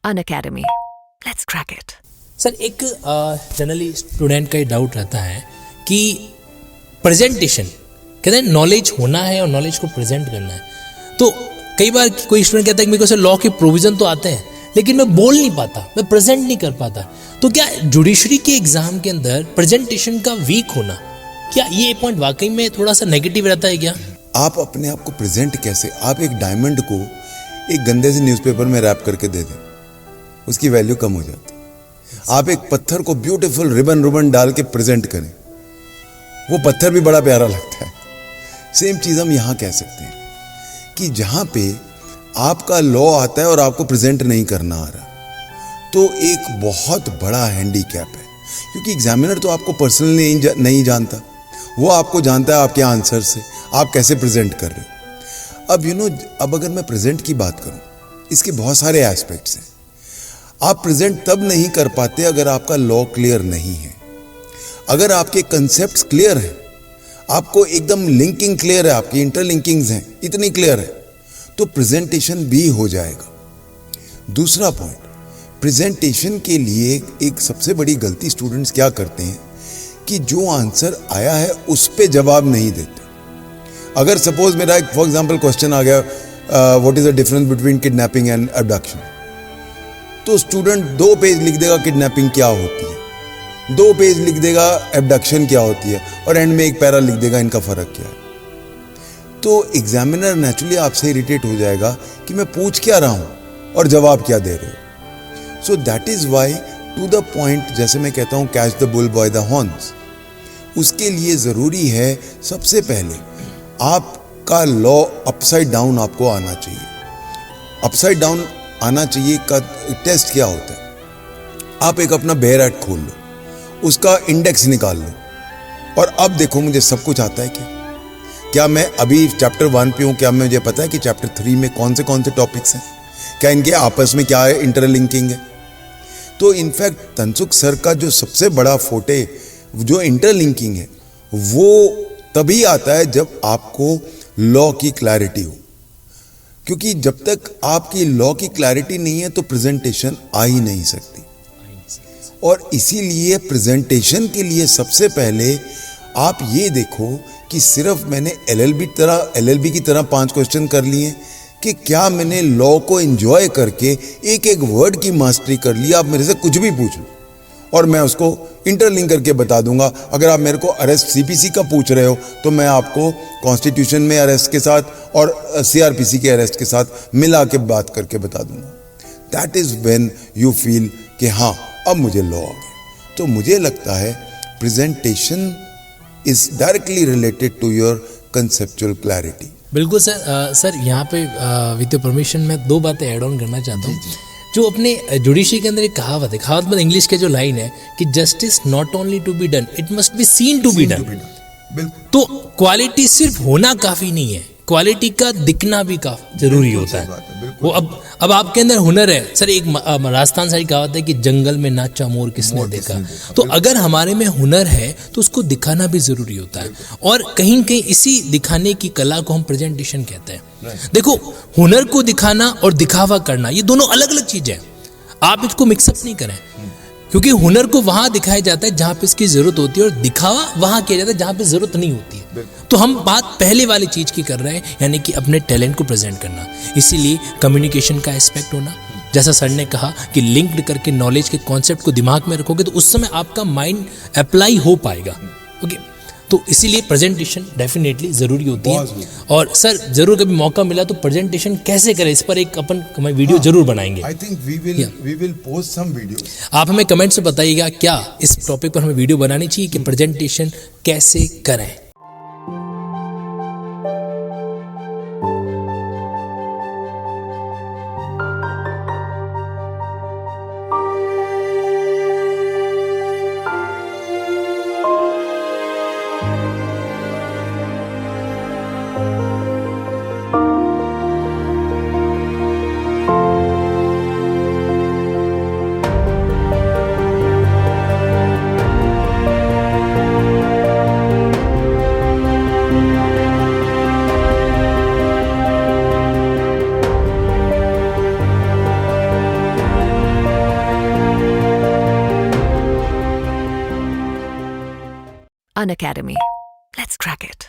Unacademy. Let's crack it. Sir एक generally student का ये डाउट रहता है कि प्रेजेंटेशन कहते हैं नॉलेज होना है और नॉलेज को प्रेजेंट करना है। तो कई बार कोई स्टूडेंट कहता है कि मेरे को सर लॉ के प्रोविजन तो आते हैं लेकिन मैं बोल नहीं पाता, मैं प्रेजेंट नहीं कर पाता। तो क्या जुडिशरी के एग्जाम के अंदर प्रेजेंटेशन का वीक होना, क्या ये पॉइंट वाकई में थोड़ा सा नेगेटिव रहता है क्या? आप अपने आप को प्रेजेंट कैसे, आप एक डायमंड को एक गंदे से न्यूज़पेपर में रैप करके दे दें, उसकी वैल्यू कम हो जाती है। आप एक पत्थर को ब्यूटीफुल रिबन डाल के प्रेजेंट करें, वो पत्थर भी बड़ा प्यारा लगता है। सेम चीज़ हम यहाँ कह सकते हैं कि जहाँ पे आपका लॉ आता है और आपको प्रेजेंट नहीं करना आ रहा, तो एक बहुत बड़ा हैंडीकैप है, क्योंकि एग्जामिनर तो आपको पर्सनली नहीं जानता, वो आपको जानता है आपके आंसर से, आप कैसे प्रेजेंट कर रहे हो। अब अगर मैं प्रेजेंट की बात करूं, इसके बहुत सारे एस्पेक्ट्स हैं। आप प्रेजेंट तब नहीं कर पाते अगर आपका लॉ क्लियर नहीं है। अगर आपके कंसेप्ट्स क्लियर हैं, आपको एकदम लिंकिंग क्लियर है, आपकी इंटरलिंकिंग्स हैं इतनी क्लियर है, तो प्रेजेंटेशन भी हो जाएगा। दूसरा पॉइंट, प्रेजेंटेशन के लिए एक सबसे बड़ी गलती स्टूडेंट्स क्या करते हैं कि जो आंसर आया है उस पे जवाब नहीं देते। अगर सपोज मेरा एक फॉर एग्जांपल क्वेश्चन आ गया, what is the difference between kidnapping and abduction, तो स्टूडेंट 2 पेज लिख देगा किडनैपिंग क्या होती है, 2 पेज लिख देगा एबडक्शन क्या होती है, और एंड में एक पैरा लिख देगा इनका फर्क क्या है। तो एग्जामिनर नेचुरली आपसे इरिटेट हो जाएगा कि मैं पूछ क्या रहा हूं और जवाब क्या दे रहे हो। So that is why to the point, जैसे मैं कहता हूं catch the bull by the horns, उसके लिए जरूरी है सबसे पहले आपका लॉ अपसाइड डाउन आपको आना चाहिए। अपसाइड डाउन आना चाहिए का टेस्ट क्या होता है, आप एक अपना बेयर एक्ट खोल लो, उसका इंडेक्स निकाल लो, और अब देखो मुझे सब कुछ आता है क्या मैं अभी चैप्टर 1 पे हूँ, क्या मुझे पता है कि चैप्टर 3 में कौन से टॉपिक्स हैं, क्या इनके आपस में क्या है इंटरलिंकिंग है। तो इनफैक्ट तनसुख सर का जो सबसे बड़ा फोटे जो इंटरलिंकिंग है, वो तभी आता है जब आपको लॉ की क्लैरिटी हो, क्योंकि जब तक आपकी लॉ की क्लैरिटी नहीं है तो प्रेजेंटेशन आ ही नहीं सकती। और इसीलिए प्रेजेंटेशन के लिए सबसे पहले आप ये देखो कि सिर्फ मैंने एलएलबी की तरह 5 क्वेश्चन कर लिए कि क्या मैंने लॉ को एंजॉय करके एक एक वर्ड की मास्टरी कर लिया। आप मेरे से कुछ भी पूछ लो और मैं उसको इंटरलिंक करके बता दूंगा। अगर आप मेरे को अरेस्ट सीपीसी का पूछ रहे हो तो मैं आपको कॉन्स्टिट्यूशन में अरेस्ट के साथ और सीआरपीसी के अरेस्ट के साथ मिला के बात करके बता दूंगा। That is when you feel कि हाँ अब मुझे लॉ आ गया। तो मुझे लगता है presentation is directly related to your conceptual clarity. बिल्कुल सर। सर यहाँ पे विद योर परमिशन मैं 2 बातें ऐड ऑन करना चाहता हूँ। जो अपने जुडिशरी के अंदर एक कहावत है, कहावत में इंग्लिश के जो लाइन है कि justice not only to be done, it must be seen to be done. तो क्वालिटी सिर्फ होना काफी नहीं है, क्वालिटी का दिखना भी काफी जरूरी होता है। वो अब आपके अंदर हुनर है सर। एक राजस्थान साइड कहावत है कि जंगल में नाचा मोर किसने देखा। तो अगर हमारे में हुनर है तो उसको दिखाना भी जरूरी होता है, और कहीं न कहीं इसी दिखाने की कला को हम प्रेजेंटेशन कहते हैं। देखो, हुनर को दिखाना और दिखावा करना ये दोनों अलग अलग चीजें हैं, आप इसको मिक्सअप नहीं करें, क्योंकि हुनर को वहां दिखाया जाता है जहां पे इसकी जरूरत होती है और दिखावा वहां किया जाता है जहां पे जरूरत नहीं होती है। तो हम बात पहले वाली चीज की कर रहे हैं, यानी कि अपने टैलेंट को प्रेजेंट करना। इसीलिए कम्युनिकेशन का एस्पेक्ट होना, जैसा सर ने कहा कि लिंक्ड करके नॉलेज के कॉन्सेप्ट को दिमाग में रखोगे तो उस समय आपका माइंड अप्लाई हो पाएगा। ओके, तो इसीलिए प्रेजेंटेशन डेफिनेटली जरूरी होती है। और सर जरूर कभी मौका मिला तो प्रेजेंटेशन कैसे करें इस पर एक अपन वीडियो जरूर बनाएंगे। I think we will post some videos. आप हमें कमेंट से बताइएगा क्या इस टॉपिक पर हमें वीडियो बनानी चाहिए कि प्रेजेंटेशन कैसे करें। An academy. Let's crack it.